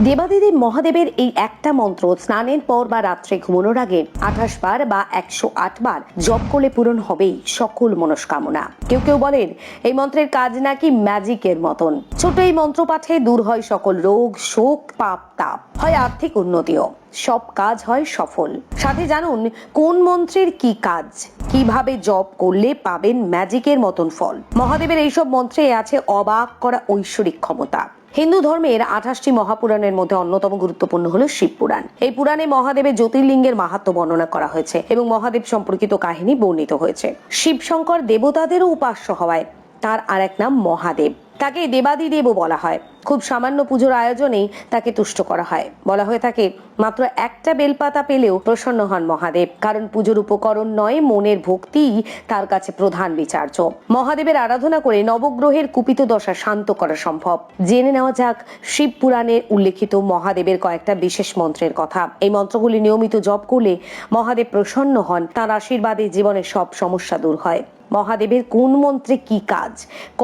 দেবাদিদেব মহাদেবের এই একটা মন্ত্র স্নানের পর বা রাত্রে ঘুমানোর আগে 28 বার বা 108 বার জপ করলে পূরণ হবেই সকল মনস্কামনা। কেউ কেউ বলেন এই মন্ত্রের কাজ নাকি ম্যাজিকের মতন। ছোট এই মন্ত্র পাঠে দূর হয় সকল রোগ, শোক, পাপ, তাপ, হয় আর্থিক উন্নতিও, সব কাজ হয় সফল। সাথে জানুন কোন মন্ত্রের কি কাজ, কিভাবে জপ করলে পাবেন ম্যাজিকের মতন ফল। মহাদেবের এইসব মন্ত্রে আছে অবাক করা ঐশ্বরিক ক্ষমতা। হিন্দু ধর্মের 28টি মহাপুরাণের মধ্যে অন্যতম গুরুত্বপূর্ণ হলো শিব পুরাণ। এই পুরাণে মহাদেবের জ্যোতির্লিঙ্গের মাহাত্ম্য বর্ণনা করা হয়েছে এবং মহাদেব সম্পর্কিত কাহিনী বর্ণিত হয়েছে। শিব শঙ্কর দেবতাদেরও উপাস্য হওয়ায় তার আর এক নাম মহাদেব। তাকে দেবাদিদেবও বলা হয়। খুব সামান্য পুজোর আয়োজনেই তাকে তুষ্ট করা হয়। বলা হয়ে থাকে মাত্র একটা বেলপাতা পেলেও প্রসন্ন হন মহাদেব, কারণ পুজোর উপকরণ নয়, মনের ভক্তিই তার কাছে প্রধান বিচার্য। মহাদেবের আরাধনা করে নবগ্রহের কুপিত দশা শান্ত করা সম্ভব। জেনে নেওয়া যাক শিব পুরাণে উল্লেখিত মহাদেবের কয়েকটা বিশেষ মন্ত্রের কথা। এই মন্ত্রগুলি নিয়মিত জপ করলে মহাদেব প্রসন্ন হন, তার আশীর্বাদে জীবনের সব সমস্যা দূর হয়। মহাদেবের কোন মন্ত্রে কি কাজ,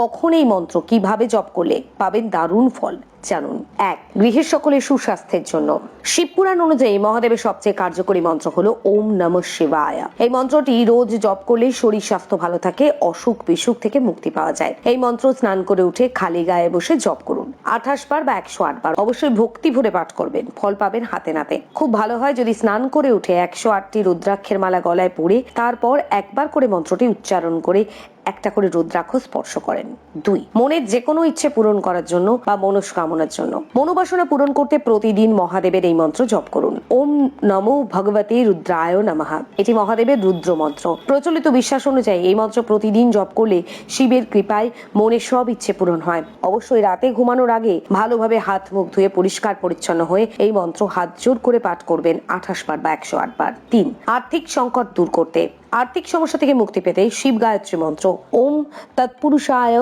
কখন এই মন্ত্র কিভাবে জপ করলে পাবেন দারুণ ফল জানুন। 1. গৃহের সকলের সুস্বাস্থ্যের জন্য। শিবপুরাণ অনুযায়ী মহাদেবের সবচেয়ে কার্যকরী মন্ত্র হলো ওম নমঃ শিবায়। এই মন্ত্রটি রোজ জপ করলে শরীর স্বাস্থ্য ভালো থাকে, অসুখ বিসুখ থেকে মুক্তি পাওয়া যায়। এই মন্ত্র স্নান করে উঠে খালি গায়ে বসে জপ করুন 28 বার বা 108 বার। অবশ্যই ভক্তি ভরে পাঠ করবেন, ফল পাবেন হাতে নাতে। খুব ভালো হয় যদি স্নান করে উঠে 108টি রুদ্রাক্ষের মালা গলায় পরে তারপর একবার করে মন্ত্রটি উচ্চারণ করে একটা করে রুদ্রাক্ষ স্পর্শ করেন। 2. মনের যে কোনো ইচ্ছে পূরণ করার জন্য বা মনস্কামনার জন্য। মনোবাসনা পূরণ করতে প্রতিদিন মহাদেবের এই মন্ত্র জপ করুন। ওম নমো ভগবতে রুদ্রায় নমঃ। এটি মহাদেবের রুদ্র মন্ত্র। প্রচলিত বিশ্বাস অনুযায়ী এই মন্ত্র প্রতিদিন জপ করলে শিবের কৃপায় মনের সব ইচ্ছে পূরণ হয়। অবশ্যই রাতে ঘুমানোর আগে ভালোভাবে হাত মুখ ধুয়ে পরিষ্কার পরিচ্ছন্ন হয়ে এই মন্ত্র হাত জোর করে পাঠ করবেন 28 বার বা 108 বার। 3. আর্থিক সংকট দূর করতে। আর্থিক সমস্যা থেকে মুক্তি পেতে শিব গায়ত্রী মন্ত্র ওম তৎপুরুষায়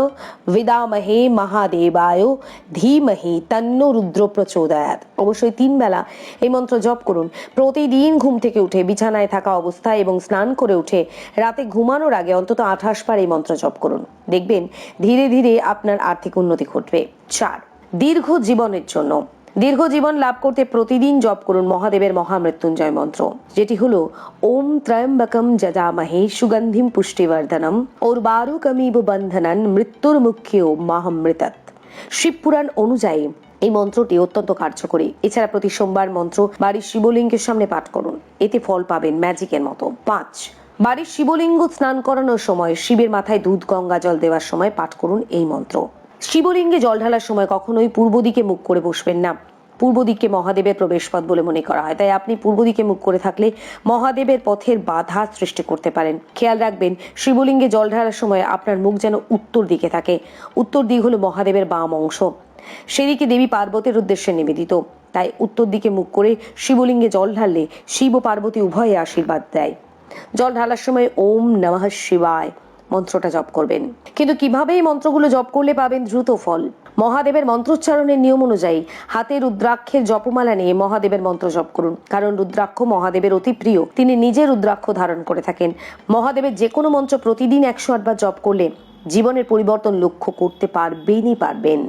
বিদ্মহে মহাদেবায় ধীমহি তন্নো রুদ্র প্রচোদয়াৎ। অবশ্যই 3 বেলা এই মন্ত্র জপ করুন। প্রতিদিন ঘুম থেকে উঠে বিছানায় থাকা অবস্থায় এবং স্নান করে উঠে রাতে ঘুমানোর আগে অন্তত 28 বার এই মন্ত্র জপ করুন। দেখবেন ধীরে ধীরে আপনার আর্থিক উন্নতি ঘটবে। 4. দীর্ঘ জীবনের জন্য। দীর্ঘ জীবন লাভ করতে প্রতিদিন জপ করুন মহাদেবের মহামৃত্যুঞ্জয় মন্ত্র, যেটি হলো ওম ত্রয়ম্বকম যজামহে সুগন্ধিম পুষ্টিবর্ধনম উর্বারুকমিব বন্ধনন মৃত্যুর মুখ্যো মাহমৃতৎ। শিবপুরাণ অনুযায়ী এই মন্ত্রটি অত্যন্ত কার্যকরী। এছাড়া প্রতি সোমবার মন্ত্র বাড়ির শিবলিঙ্গের সামনে পাঠ করুন, এতে ফল পাবেন ম্যাজিকের মতো। 5. বাড়ির শিবলিঙ্গ স্নান করানোর সময় শিবের মাথায় দুধ গঙ্গা জল দেওয়ার সময় পাঠ করুন এই মন্ত্র। শিবলিঙ্গে জল ঢালার সময় কখনোই পূর্ব দিকে মুখ করে বসবেন না। পূর্ব দিককে মহাদেবের প্রবেশপথ বলে মনে করা হয়, তাই আপনি পূর্ব দিকে মুখ করে থাকলে মহাদেবের পথের বাধা সৃষ্টি করতে পারেন। খেয়াল রাখবেন শিবলিঙ্গে জল ঢালার সময় আপনার মুখ যেন উত্তর দিকে থাকে। উত্তর দিক হলো মহাদেবের বাম অংশ, সেদিকে দেবী পার্বতীর উদ্দেশ্যে নিবেদিত। তাই উত্তর দিকে মুখ করে শিবলিঙ্গে জল ঢাললে শিব ও পার্বতী উভয়ে আশীর্বাদ দেয়। জল ঢালার সময় ওম নমঃ শিবায় মন্ত্রটা জপ করবেন। কিন্তু কিভাবে এই মন্ত্রগুলো জপ করলে পাবেন দ্রুত ফল? মহাদেবের মন্ত্রোচ্চারণের নিয়ম অনুযায়ী হাতে রুদ্রাক্ষের জপমালা নিয়ে মহাদেবের মন্ত্র জপ করুন, কারণ রুদ্রাক্ষ মহাদেবের অতি প্রিয়। তিনি নিজে রুদ্রাক্ষ ধারণ করে থাকেন। মহাদেবের যে কোনো মন্ত্র প্রতিদিন 108 বার জপ করলে জীবনের পরিবর্তন লক্ষ্য করতে পারবেনই পারবেন।